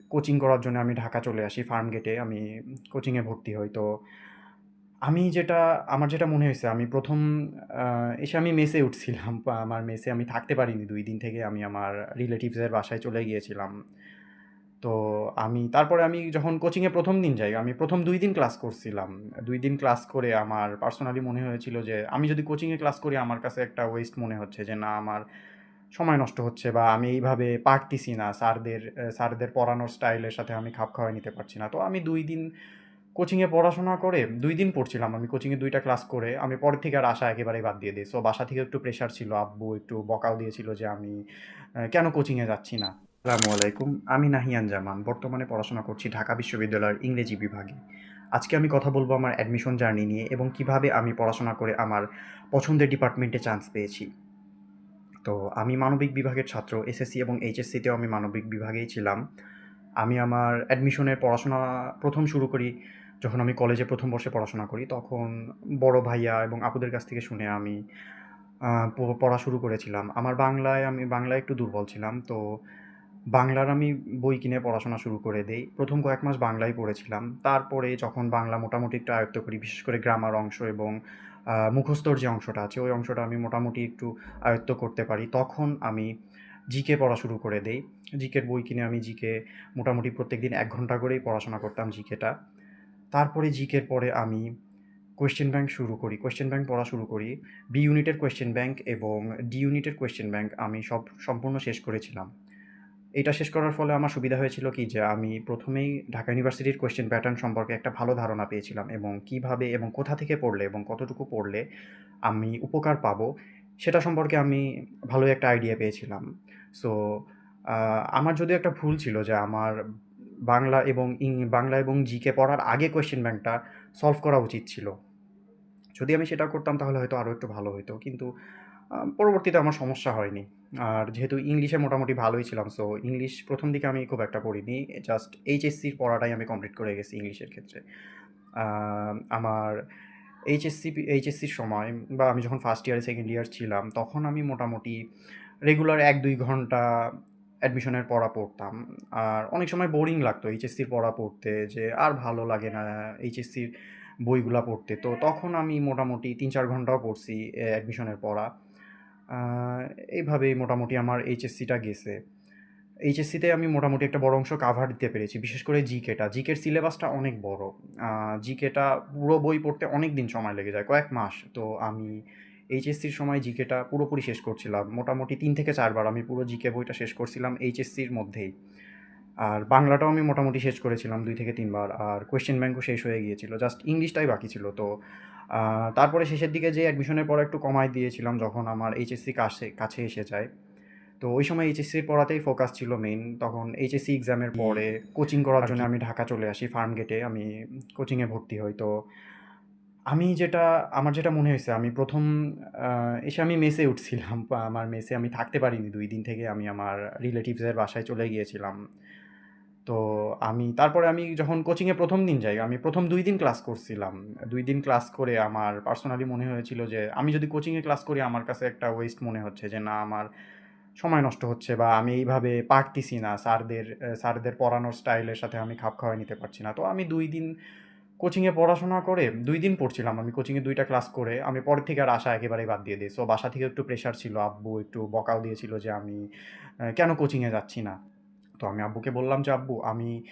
Coaching করার জন্য আমি ঢাকা চলে আসি ফার্মগেটে। আমি কোচিংয়ে ভর্তি হই। তো আমি যেটা আমার যেটা মনে হইছে আমি ১ম আ এসে আমি মেসে উঠছিলাম। আমার মেসে আমি থাকতে পারিনি ২ দিন থেকে আমি আমার রিলেটিভসের বাসায় চলে গিয়েছিলাম। তো তারপরে আমি যখন কোচিংয়ে ১ম দিন যাই, আমি ১ম ২ দিন ক্লাস করছিলাম। ২ দিন ক্লাস করে আমার পার্সোনালি মনে হয়েছিল যে আমি যদি কোচিংয়ে ক্লাস করি আমার কাছে একটা ওয়েস্ট মনে হচ্ছে যে না আমার সময় নষ্ট হচ্ছে বা আমি এইভাবে পারতিছি না। স্যারদের পড়ানোর স্টাইলের সাথে আমি খাপ খাওয়ায় নিতে পারছি না। তো আমি ২ দিন কোচিংয়ে পড়াশোনা করে ২ দিন পড়ছিলাম। আমি কোচিংয়ে ২ টা ক্লাস করে আমি পরের থেকে আর আসা একেবারেই বাদ দিয়ে দেই। সো বাসা থেকে একটু প্রেশার ছিল। আব্বু একটু বকাও দিয়েছিল যে আমি কেন কোচিংয়ে যাচ্ছি না? আসসালামু আলাইকুম। আমি নাহিয়ান জামান। বর্তমানে পড়াশোনা করছি ঢাকা বিশ্ববিদ্যালয়ের ইংরেজি বিভাগে। আজকে আমি কথা বলব আমার অ্যাডমিশন জার্নি নিয়ে এবং কিভাবে আমি পড়াশোনা করে আমার পছন্দের ডিপার্টমেন্টে চান্স পেয়েছি। তো আমি মানবিক বিভাগের ছাত্র। এসএসসি এবং এইচএসসিতেও আমি মানবিক বিভাগেই ছিলাম। আমি আমার অ্যাডমিশনের পড়াশোনা ১ম শুরু করি যখন আমি কলেজে ১ম বর্ষে পড়াশোনা করি। তখন বড় ভাইয়া এবং আপুদের কাছ থেকে শুনে আমি আ প পড়া শুরু করেছিলাম। আমি বাংলায় একটু দুর্বল ছিলাম। তো বাংলার আমি বই কিনে পড়াশোনা শুরু করে দেই। ১ম কয়েক মাস বাংলাই পড়েছিলাম। তারপরে যখন বাংলা মোটামুটি একটু আয়ত্ত করি, বিশেষ করে গ্রামার অংশ এবং মুখস্থর যে অংশটা আছে, ওই অংশটা আমি মোটামুটি একটু আয়ত্ত করতে পারি। তখন আমি জিকে পড়া শুরু করে দেই। জিকের বই কিনে আমি জিকে মোটামুটি প্রত্যেকদিন ১ ঘন্টা করেই পড়াশোনা করতাম জিকেটা। তারপরে জিকের পরে আমি কোয়েশ্চেন ব্যাংক শুরু করি। কোয়েশ্চেন ব্যাংক পড়া শুরু করি। বি ইউনিটের কোয়েশ্চেন ব্যাংক এবং ডি ইউনিটের কোয়েশ্চেন ব্যাংক আমি সম্পূর্ণ শেষ করেছিলাম। এটা শেষ করার ফলে আমার সুবিধা হয়েছিল কি যে আমি ১ম এই ঢাকা ইউনিভার্সিটির কোয়েশ্চেন প্যাটার্ন সম্পর্কে একটা ভালো ধারণা পেয়েছিলাম এবং কিভাবে এবং কোথা থেকে পড়লে এবং কতটুকু পড়লে আমি উপকার পাবো, সেটা সম্পর্কে আমি ভালোই একটা আইডিয়া পেয়েছিলাম। সো আ আমার যদিও একটা ভুল ছিল যে আমার বাংলা এবং জিকে পড়ার আগে কোয়েশ্চেন ব্যাংকটা সলভ করা উচিত ছিল। যদি আমি সেটা করতাম তাহলে হয়তো আরও একটু ভালো হইতো। কিন্তু পরবর্তীতে আমার সমস্যা হয়নি। আর যেহেতু ইংলিশে মোটামুটি ভালোই ছিলাম, সো ইংলিশ ১ম দিকে আমি খুব একটা পড়িনি। জাস্ট এইচএসসির পড়াটাই আমি কমপ্লিট করে গেছি ইংলিশের ক্ষেত্রে। আ আমার এইচএসসির সময় বা আমি যখন ফার্স্ট ইয়ার, সেকেন্ড ইয়ার ছিলাম, তখন আমি মোটামুটি রেগুলার ১-২ ঘন্টা অ্যাডমিশনের পড়া পড়তাম। আর অনেক সময় বোরিং লাগতো এইচএসসির পড়া পড়তে যে আর ভালো লাগে না এইচএসসির বইগুলা পড়তে। তো তখন আমি মোটামুটি ৩-৪ ঘন্টাও পড়ছি অ্যাডমিশনের পড়া। আ এইভাবেই মোটামুটি আমার এইচএসসিটা গেছে। এইচএসসিতে আমি মোটামুটি একটা বড় অংশ কাভার দিতে পেরেছি। বিশেষ করে জিকেটা। জিকের সিলেবাসটা অনেক বড়। আ জিকেটা পুরো বই পড়তে অনেক দিন সময় লেগে যায়, কয়েক মাস। তো আমি এইচএসসির সময় জিকেটা পুরোপুরি শেষ করছিলাম। মোটামুটি ৩ থেকে ৪ বার আমি পুরো জিকে বইটা শেষ করছিলাম এইচএসসির মধ্যেই। আর বাংলাটাও আমি মোটামুটি শেষ করেছিলাম ২ থেকে ৩ বার। আর কোয়েশ্চেন ব্যাংকও শেষ হয়ে গিয়েছিল। জাস্ট ইংলিশটাই বাকি ছিল। তো আ তারপরে শেষের দিকে যেয়ে অ্যাডমিশনের পড়া একটু কমায় দিয়েছিলাম যখন আমার এইচএসসি কাছে এসে যায়। তো ওই সময় এইচএসসির পড়াতেই ফোকাস ছিল মেইন। তখন এইচএসসি এক্সামের পরে কোচিং করার আর জন্য কি আমি ঢাকা চলে আসি ফার্মগেটে। আমি কোচিংয়ে ভর্তি হই। তো আমার যেটা মনে হইছে আমি ১ম আ এসে আমি মেসে উঠছিলাম। আমার মেসে আমি থাকতে পারিনি ২ দিন থেকে আমি আমার রিলেটিভসের বাসায় চলে গিয়েছিলাম। তো তারপরে আমি যখন কোচিংয়ে ১ম দিন যাই, আমি ১ম ২ দিন ক্লাস করছিলাম। ২ দিন ক্লাস করে আমার পার্সোনালি মনে হয়েছিল যে আমি যদি কোচিংয়ে ক্লাস করি আমার কাছে একটা ওয়েস্ট মনে হচ্ছে যে না আমার সময় নষ্ট হচ্ছে বা আমি এইভাবে পারতিছি না। স্যারদের পড়ানোর স্টাইলের সাথে আমি খাপ খাওয়ায় নিতে পারছি না। তো আমি ২ দিন কোচিংয়ে পড়াশোনা করে ২ দিন পড়ছিলাম। আমি কোচিংয়ে ২ টা ক্লাস করে আমি পরের থেকে আর আসা একেবারেই বাদ দিয়ে দেই। সো বাসা থেকে একটু প্রেশার ছিল। আব্বু একটু বকাও দিয়েছিল যে আমি কেন কোচিংয়ে যাচ্ছি না? তো আমি আব্বুকে বললাম যে, "আব্বু আমি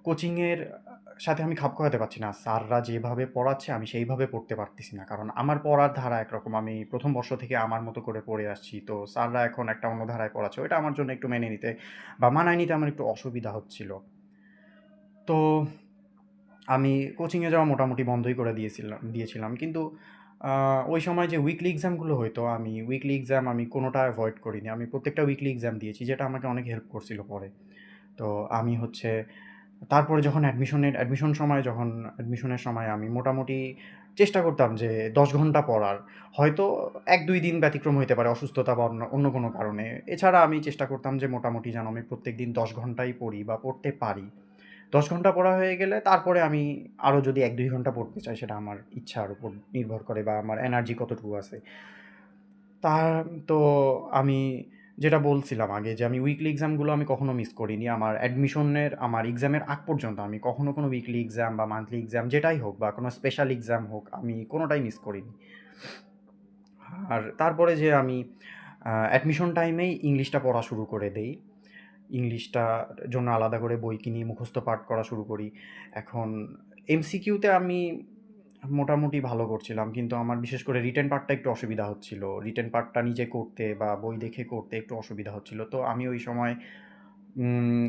কোচিংয়ের সাথে আমি খাপ খাওয়াতে পারছি না। স্যাররা যেভাবে পড়াচ্ছে আমি সেইভাবে পড়তে পারতেছি না। কারণ আমার পড়ার ধারা একরকম। আমি ১ম বর্ষ থেকে আমার মতো করে পড়ে আসছি। তো স্যাররা এখন একটা অন্য ধারায় পড়াচ্ছে। ওইটা আমার জন্য একটু মেনে নিতে বা মানায় নিতে আমার একটু অসুবিধা হচ্ছিল।" তো আমি কোচিংয়ে যাওয়া মোটামুটি বন্ধই করে দিয়েছিলাম। কিন্তু আ ওই সময় যে উইকলি এক্সামগুলো হইতো, আমি উইকলি এক্সাম আমি কোনোটা এভয়েড করিনি। আমি প্রত্যেকটা উইকলি এক্সাম দিয়েছি, যেটা আমাকে অনেক হেল্প করছিল পরে। তো আমি হচ্ছে তারপরে যখন অ্যাডমিশনের সময় আমি মোটামুটি চেষ্টা করতাম যে ১০ ঘন্টা পড়ার। হয়তো ১-২ দিন ব্যতিক্রম হইতে পারে অসুস্থতা বা অন্য অন্য কোনো কারণে। এছাড়া আমি চেষ্টা করতাম যে মোটামুটি যেন আমি প্রত্যেকদিন ১০ ঘন্টাই পড়ি বা পড়তে পারি। ১০ ঘন্টা পড়া হয়ে গেলে তারপরে আমি আরও যদি ১-২ ঘন্টা পড়তে চাই সেটা আমার ইচ্ছার উপর নির্ভর করে বা আমার এনার্জি কতটুকু আছে। তা তো আমি যেটা বলছিলাম আগে যে আমি উইকলি এক্সামগুলো আমি কখনো মিস করিনি। আমার এক্সামের আগ পর্যন্ত আমি কখনো কোনো উইকলি এক্সাম বা মান্থলি এক্সাম যেটাই হোক বা কোনো স্পেশাল এক্সাম হোক, আমি কোনোটাই মিস করিনি। আর তারপরে যে আমি অ্যাডমিশন টাইমেই ইংলিশটা পড়া শুরু করে দেই। ইংলিশটার জন্য আলাদা করে বই কিনি, মুখস্থ পাঠ করা শুরু করি। এখন এমসিকিউতে আমি মোটামুটি ভালো করছিলাম, কিন্তু আমার বিশেষ করে রিটেন পার্টটা একটু অসুবিধা হচ্ছিল। রিটেন পার্টটা নিজে করতে বা বই দেখে করতে একটু অসুবিধা হচ্ছিল। তো আমি ওই সময়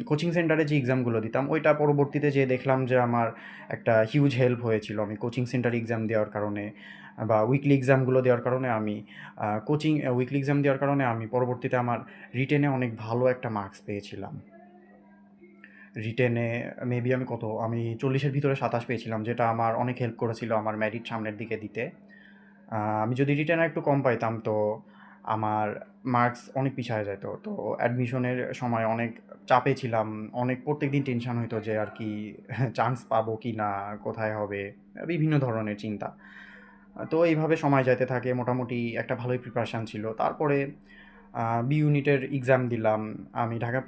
কোচিং সেন্টারে যে এক্সামগুলো দিতাম, ওইটা পরবর্তীতে যেয়ে দেখলাম যে আমার একটা হিউজ হেল্প হয়েছিল। আমি কোচিং সেন্টারে এক্সাম দেওয়ার কারণে বা উইকলি এক্সামগুলো দেওয়ার কারণে আমি উইকলি এক্সাম দেওয়ার কারণে আমি পরবর্তীতে আমার রিটেনে অনেক ভালো একটা মার্কস পেয়েছিলাম। রিটেনে মেবি আমি 40-এর ভিতরে 27 পেয়েছিলাম, যেটা আমার অনেক হেল্প করেছিল আমার মেরিট সামনের দিকে দিতে। আমি যদি রিটেনে একটু কম পাইতাম তো আমার মার্কস অনেক পিছায় যেত। তো অ্যাডমিশনের সময় অনেক চাপে ছিলাম। প্রত্যেকদিন টেনশন হইতো যে আর কি চান্স পাবো কি না, কোথায় হবে? বিভিন্ন ধরনের চিন্তা। তো এইভাবে সময় যাইতে থাকে। মোটামুটি একটা ভালোই প্রিপারেশান ছিল। তারপরে বি ইউনিটের এক্সাম দিলাম।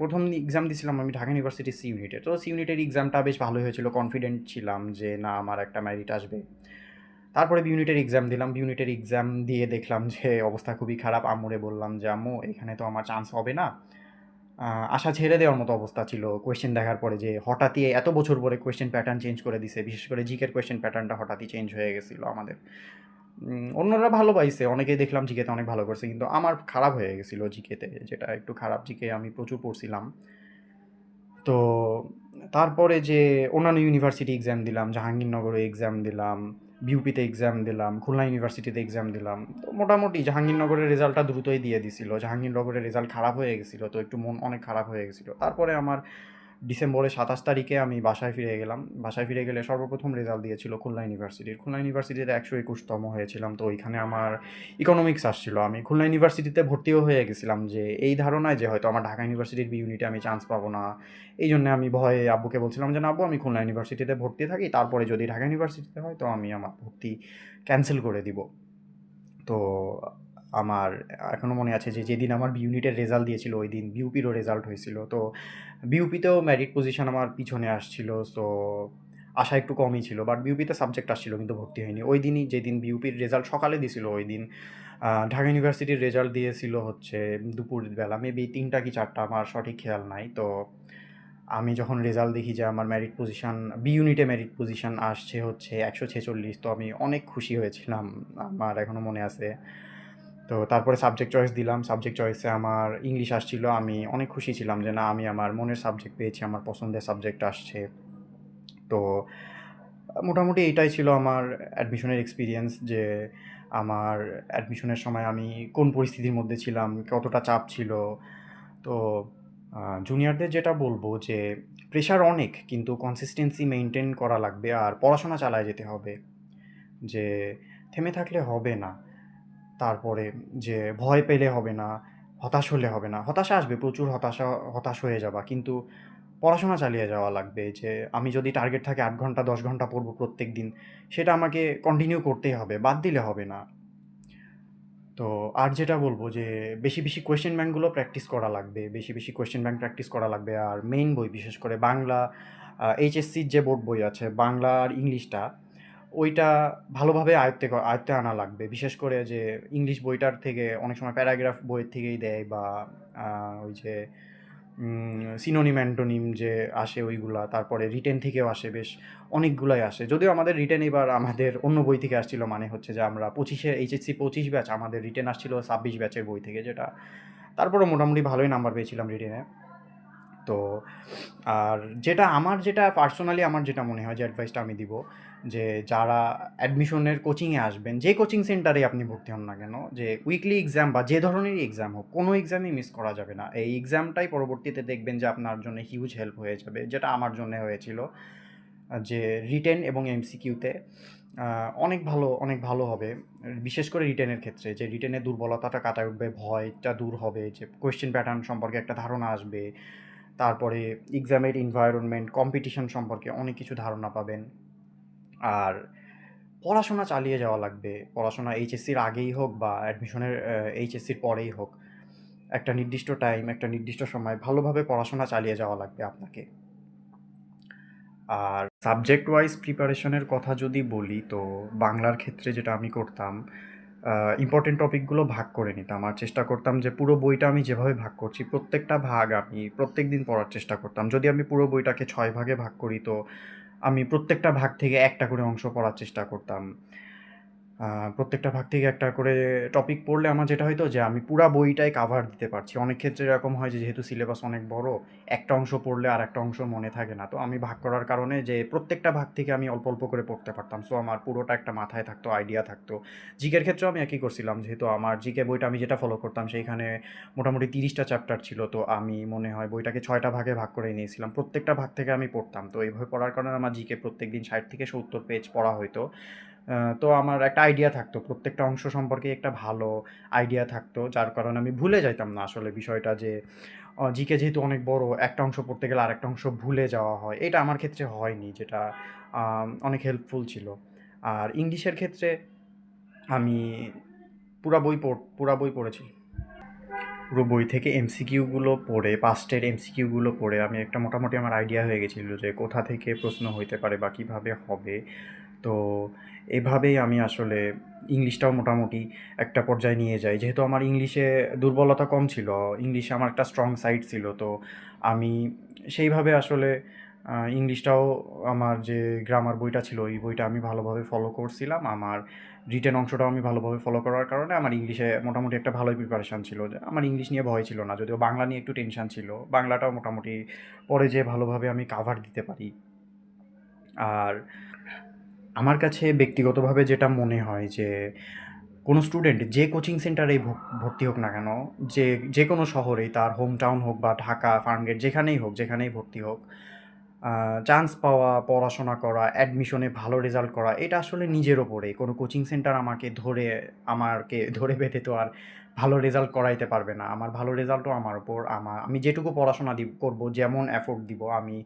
প্রথম এক্সাম দিছিলাম আমি ঢাকা ইউনিভার্সিটির সি ইউনিটে। তো সি ইউনিটের এক্সামটা বেশ ভালোই হয়েছিল। কনফিডেন্ট ছিলাম যে না, আমার একটা মেরিট আসবে। তারপরে বি ইউনিটের এক্সাম দিলাম। বি ইউনিটের এক্সাম দিয়ে দেখলাম যে অবস্থা খুবই খারাপ। আম্মুরে বললাম যে, "আম্মু, এখানে তো আমার চান্স হবে না।" আশা ছেড়ে দেওয়ার মতো অবস্থা ছিল কোয়েশ্চেন দেখার পরে, যে হঠাৎই এত বছর পরে কোয়েশ্চেন প্যাটার্ন চেঞ্জ করে দিছে। বিশেষ করে জিকের কোয়েশ্চেন প্যাটার্নটা হঠাৎই চেঞ্জ হয়ে গেছিল আমাদের। অন্যরা ভালো পাইছে, অনেকেই দেখলাম জিকেতে অনেক ভালো করছে, কিন্তু আমার খারাপ হয়ে গেছিল জিকেতে, যেটা একটু খারাপ। জিকে আমি প্রচুর পড়ছিলাম। তো তারপরে যে অন্যান্য ইউনিভার্সিটি এক্সাম দিলাম, জাহাঙ্গীরনগরে এক্সাম দিলাম, বিউপিতে এক্সাম দিলাম, খুলনা ইউনিভার্সিটিতে এক্সাম দিলাম। তো মোটামুটি জাহাঙ্গীরনগরের রেজাল্টটা দ্রুতই দিয়ে দিছিল। জাহাঙ্গীরনগরের রেজাল্ট খারাপ হয়ে গেছিল, তো একটু মন অনেক খারাপ হয়ে গেছিল। তারপরে আমার ডিসেম্বরের 27 তারিখে আমি বাসায় ফিরে গেলাম। বাসায় ফিরে গেলে সর্বপ্রথম রেজাল্ট দিয়েছিল খুলনা ইউনিভার্সিটির। খুলনা ইউনিভার্সিটিতে 121তম হয়েছিলাম। তো ওইখানে আমার ইকোনমিক্স আসছিল। আমি খুলনা ইউনিভার্সিটিতে ভর্তিও হয়ে গেছিলাম, যে এই ধারণায় যে হয়তো আমার ঢাকা ইউনিভার্সিটির বি ইউনিটে আমি চান্স পাবো না। এই জন্য আমি ভয়ে আব্বুকে বলছিলাম যে, না আব্বু, আমি খুলনা ইউনিভার্সিটিতে ভর্তি থাকি, তারপরে যদি ঢাকা ইউনিভার্সিটিতে হয় তো আমি আমার ভর্তি ক্যান্সেল করে দিব। তো আমার এখনও মনে আছে যে যেদিন আমার বি ইউনিটের রেজাল্ট দিয়েছিল, ওই দিন বিউপিরও রেজাল্ট হয়েছিল। তো বিউপিতেও মেরিট পজিশন আমার পিছনে আসছিল। সো আশা একটু কমই ছিল, বাট বিউপিতে সাবজেক্ট আসছিল কিন্তু ভর্তি হয়নি। ওই দিনই, যেদিন বিউপির রেজাল্ট সকালে দিছিল, ওই দিন ঢাকা ইউনিভার্সিটির রেজাল্ট দিয়েছিল হচ্ছে দুপুরবেলা, মেবি 3টা কি 4টা, আমার সঠিক খেয়াল নাই। তো আমি যখন রেজাল্ট দেখি যে আমার মেরিট পজিশন, বি ইউনিটে মেরিট পজিশন আসছে হচ্ছে 146, তো আমি অনেক খুশি হয়েছিলাম। আমার এখনও মনে আছে। তো তারপরে সাবজেক্ট চয়েস দিলাম। সাবজেক্ট চয়েসে আমার ইংলিশ আসছিল। আমি অনেক খুশি ছিলাম যে না, আমি আমার মনের সাবজেক্ট পেয়েছি, আমার পছন্দের সাবজেক্ট আসছে। তো মোটামুটি এটাই ছিল আমার অ্যাডমিশনের এক্সপিরিয়েন্স, যে আমার অ্যাডমিশনের সময় আমি কোন পরিস্থিতির মধ্যে ছিলাম, কতটা চাপ ছিল। তো জুনিয়রদের যেটা বলবো যে প্রেশার অনেক, কিন্তু কনসিস্টেন্সি মেনটেন করা লাগবে আর পড়াশোনা চালায় যেতে হবে। যে থেমে থাকলে হবে না। তারপরে যে ভয় পেলে হবে না, হতাশ হলে হবে না। হতাশা আসবে, প্রচুর হতাশ হয়ে যাবা। কিন্তু পড়াশোনা চালিয়ে যাওয়া লাগবে। যে আমি যদি টার্গেট থাকে 8 ঘন্টা 10 ঘন্টা পড়বো প্রত্যেকদিন, সেটা আমাকে কন্টিনিউ করতেই হবে, বাদ দিলে হবে না। তো আর যেটা বলবো যে বেশি কোয়েশ্চেন ব্যাংকগুলো প্র্যাকটিস করা লাগবে। বেশি কোয়েশ্চেন ব্যাংক প্র্যাকটিস করা লাগবে। আর মেইন বই, বিশেষ করে বাংলা, এইচএসসির যে বোর্ড বই আছে, বাংলা আর ইংলিশটা, ওইটা ভালোভাবে আয়ত্তে আনা লাগবে। বিশেষ করে যে ইংলিশ বইটার থেকে অনেক সময় প্যারাগ্রাফ বইয়ের থেকেই দেয়, বা ওই যে সিনোনিম অ্যান্টোনিম যে আসে ওইগুলা, তারপরে রিটেন থেকেও আসে, বেশ অনেকগুলাই আসে। যদিও আমাদের রিটেন এবার আমাদের অন্য বই থেকে আসছিল, মানে হচ্ছে যে আমরা 25-এ এইচএসসি 25 ব্যাচ, আমাদের রিটেন আসছিল 26 ব্যাচের বই থেকে, যেটা তারপরেও মোটামুটি ভালোই নাম্বার পেয়েছিলাম রিটেনে। তো আর যেটা পার্সোনালি আমার যেটা মনে হয় যে অ্যাডভাইসটা আমি দিব, যে যারা অ্যাডমিশনের কোচিংয়ে আসবেন, যে কোচিং সেন্টারে আপনি ভর্তি হন না কেন, যে উইকলি এক্সাম বা যে ধরনেরই এক্সাম হোক, কোনো এক্সামই মিস করা যাবে না। এই এক্সামটাই পরবর্তীতে দেখবেন যে আপনার জন্য হিউজ হেল্প হয়ে যাবে, যেটা আমার জন্য হয়েছিল। যে রিটেন এবং এমসিকিউতে অনেক ভালো হবে। বিশেষ করে রিটেনের ক্ষেত্রে, যে রিটেনের দুর্বলতাটা কাটায় উঠবে, ভয়টা দূর হবে, যে কোয়েশ্চেন প্যাটার্ন সম্পর্কে একটা ধারণা আসবে। তারপরে এক্সামের এনভায়রনমেন্ট, কম্পিটিশন সম্পর্কে অনেক কিছু ধারণা পাবেন। আর পড়াশোনা চালিয়ে যাওয়া লাগবে। পড়াশোনা এইচএসসির আগেই হোক বা এইচএসসির পরেই হোক। একটা নির্দিষ্ট টাইম, একটা নির্দিষ্ট সময় ভালোভাবে পড়াশোনা চালিয়ে যাওয়া লাগবে আপনাকে। আর সাবজেক্ট ওয়াইজ প্রিপারেশনের কথা যদি বলি, তো বাংলার ক্ষেত্রে যেটা আমি করতাম, ইম্পর্টেন্ট টপিকগুলো ভাগ করে নিতাম। আর চেষ্টা করতাম যে পুরো বইটা আমি যেভাবে ভাগ করছি, প্রত্যেকটা ভাগ আমি প্রত্যেকদিন পড়ার চেষ্টা করতাম। যদি আমি পুরো বইটাকে ৬ ভাগে ভাগ করি, তো আমি প্রত্যেকটা ভাগ থেকে একটা করে অংশ পড়ার চেষ্টা করতাম। প্রত্যেকটা ভাগ থেকে একটা করে টপিক পড়লে আমার যেটা হইতো যে আমি পুরা বইটাই কাভার দিতে পারছি। অনেক ক্ষেত্রে এরকম হয় যে যেহেতু সিলেবাস অনেক বড়, একটা অংশ পড়লে আরেকটা অংশ মনে থাকে না। তো আমি ভাগ করার কারণে যে প্রত্যেকটা ভাগ থেকে আমি অল্প, অল্প করে পড়তে পারতাম। সো আমার পুরোটা একটা মাথায় থাকতো, আইডিয়া থাকতো। জিকের ক্ষেত্রেও আমি একই করছিলাম। যেহেতু আমার জিকে বইটা আমি যেটা ফলো করতাম সেইখানে মোটামুটি ৩০টা চ্যাপ্টার ছিল। তো আমি মনে হয় বইটাকে ৬টা ভাগে ভাগ করে নিয়েছিলাম। প্রত্যেকটা ভাগ থেকে আমি পড়তাম। তো এইভাবে পড়ার কারণে আমার জিকে প্রত্যেকদিন ৬০ থেকে ৭০ পেজ পড়া হইতো। তো আমার একটা আইডিয়া থাকতো। প্রত্যেকটা অংশ সম্পর্কে একটা ভালো আইডিয়া থাকতো। যার কারণে আমি ভুলে যাইতাম না আসলে বিষয়টা যে জিকে যেহেতু অনেক বড়, একটা অংশ পড়তে গেলে আরেকটা অংশ ভুলে যাওয়া হয়। এটা আমার ক্ষেত্রে হয়নি, যেটা অনেক হেল্পফুল ছিল। আর ইংলিশের ক্ষেত্রে আমি পুরা বই পড়েছি। পুরো বই থেকে এমসিকিউগুলো পড়ে, পাস্টের এমসিকিউগুলো পড়ে আমি একটা মোটামুটি আমার আইডিয়া হয়ে গেছিল যে কোথা থেকে প্রশ্ন হইতে পারে বা কীভাবে হবে। তো এভাবেই আমি আসলে ইংলিশটাও মোটামুটি একটা পর্যায়ে নিয়ে যাই। যেহেতু আমার ইংলিশে দুর্বলতা কম ছিল, ইংলিশে আমার একটা স্ট্রং সাইড ছিল। তো আমি সেইভাবে আসলে ইংলিশটাও, আমার যে গ্রামার বইটা ছিল ওই বইটা আমি ভালোভাবে ফলো করছিলাম। আমার রিটেন অংশটাও আমি ভালোভাবে ফলো করার কারণে আমার ইংলিশে মোটামুটি একটা ভালোই প্রিপারেশান ছিল। যে আমার ইংলিশ নিয়ে ভয় ছিল না, যদিও বাংলা নিয়ে একটু টেনশান ছিল। বাংলাটাও মোটামুটি পরে যেয়ে ভালোভাবে আমি কাভার দিতে পারি। আর আমার কাছে ব্যক্তিগতভাবে যেটা মনে হয় যে কোনো স্টুডেন্ট যে কোচিং সেন্টারেই ভর্তি হোক না কেন, যে কোনো শহরেই, তার হোম টাউন হোক বা ঢাকা, ফার্মগেট, যেখানেই হোক, যেখানেই ভর্তি হোক, চান্স পাওয়া, পড়াশোনা করা, অ্যাডমিশনে ভালো রেজাল্ট করা, এটা আসলে নিজের ওপরে। কোনো কোচিং সেন্টার আমাকে ধরে বেঁধে তো আর ভালো রেজাল্ট করাইতে পারবে না। আমার ভালো রেজাল্টও আমার ওপর। আমি যেটুকু পড়াশোনা করব, যেমন এফোর্ট দিব, আমি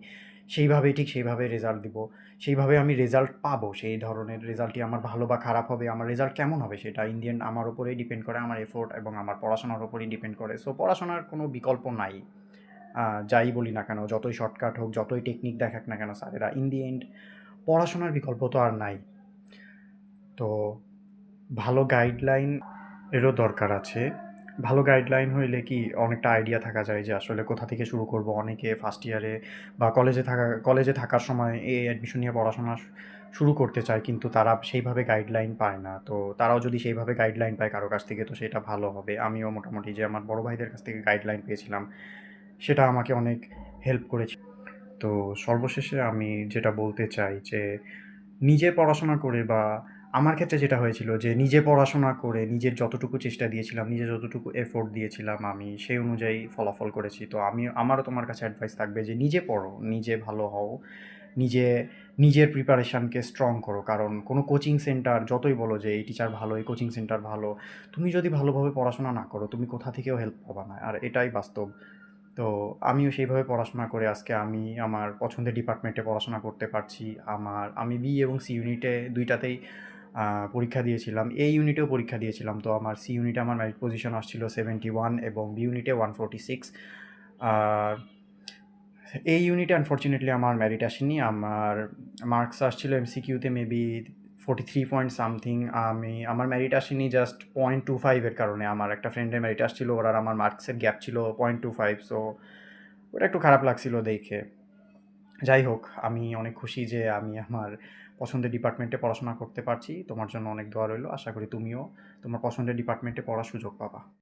ঠিক সেইভাবেই রেজাল্ট দিব। সেইভাবে আমি রেজাল্ট পাবো। সেই ধরনের রেজাল্টই আমার ভালো বা খারাপ হবে, আমার রেজাল্ট কেমন হবে সেটা আমার উপরেই ডিপেন্ড করে, আমার এফোর্ট এবং আমার পড়াশোনার উপরেই ডিপেন্ড করে। সো পড়াশোনার কোনো বিকল্প নাই। যাই বলি না কেন, যতই শর্টকাট হোক, যতই টেকনিক দেখাক না কেন স্যারেরা, ইন দি এন্ড পড়াশোনার বিকল্প তো আর নাই। তো ভালো গাইডলাইন এরও দরকার আছে। ভালো গাইডলাইন হইলে কি অনেকটা আইডিয়া থাকা যায় যে আসলে কোথা থেকে শুরু করব। অনেকে ফার্স্ট ইয়ারে বা কলেজে থাকার সময় অ্যাডমিশন নিয়ে পড়াশোনা শুরু করতে চায়, কিন্তু তারা সেইভাবে গাইডলাইন পায় না। তো তারাও যদি সেইভাবে গাইডলাইন পায় কারো কাছ থেকে, তো সেটা ভালো হবে। আমিও মোটামুটি যে আমার বড় ভাইদের কাছ থেকে গাইডলাইন পেয়েছিলাম, সেটা আমাকে অনেক হেল্প করেছে। তো সর্বশেষে আমি যেটা বলতে চাই যে নিজে পড়াশোনা করে, বা আমার ক্ষেত্রে যেটা হয়েছিল যে নিজে পড়াশোনা করে নিজের যতটুকু চেষ্টা দিয়েছিলাম, নিজে যতটুকু এফোর্ট দিয়েছিলাম, আমি সেই অনুযায়ী ফলাফল করেছি। তো আমারও তোমার কাছে অ্যাডভাইস থাকবে যে নিজে পড়ো, নিজে ভালো হও, নিজে নিজের প্রিপারেশানকে স্ট্রং করো। কারণ কোনো কোচিং সেন্টার যতই বলো যে এই টিচার ভালো, এই কোচিং সেন্টার ভালো, তুমি যদি ভালোভাবে পড়াশোনা না করো, তুমি কোথা থেকেও হেল্প পাবা না। আর এটাই বাস্তব। তো আমিও সেইভাবে পড়াশোনা করে আজকে আমি আমার পছন্দের ডিপার্টমেন্টে পড়াশোনা করতে পারছি। আমি বি এবং সি ইউনিটে দুইটাতেই পরীক্ষা দিয়েছিলাম। এ ইউনিটেও পরীক্ষা দিয়েছিলাম। তো আমার সি ইউনিটে আমার মেরিট পজিশন আসছিল 71 এবং বি ইউনিটে 146। আর এই ইউনিটে আনফরচুনেটলি আমার মেরিট আসেনি। আমার মার্কস আসছিল এমসিকিউতে মেবি 43 পয়েন্ট সামথিং। আমার মেরিট আসেনি জাস্ট 0.25 এর কারণে। আমার একটা ফ্রেন্ডের মেরিট আসছিল, ওর আর আমার মার্কসের গ্যাপ ছিল 0.25। সো ওটা একটু খারাপ লাগছিল দেখে। যাই হোক, আমি অনেক খুশি যে আমি আমার পছন্দের ডিপার্টমেন্টে পড়াশোনা করতে পারছি। তোমার জন্য অনেক দোয়া রইল। আশা করি তুমিও তোমার পছন্দের ডিপার্টমেন্টে পড়ার সুযোগ পাবা।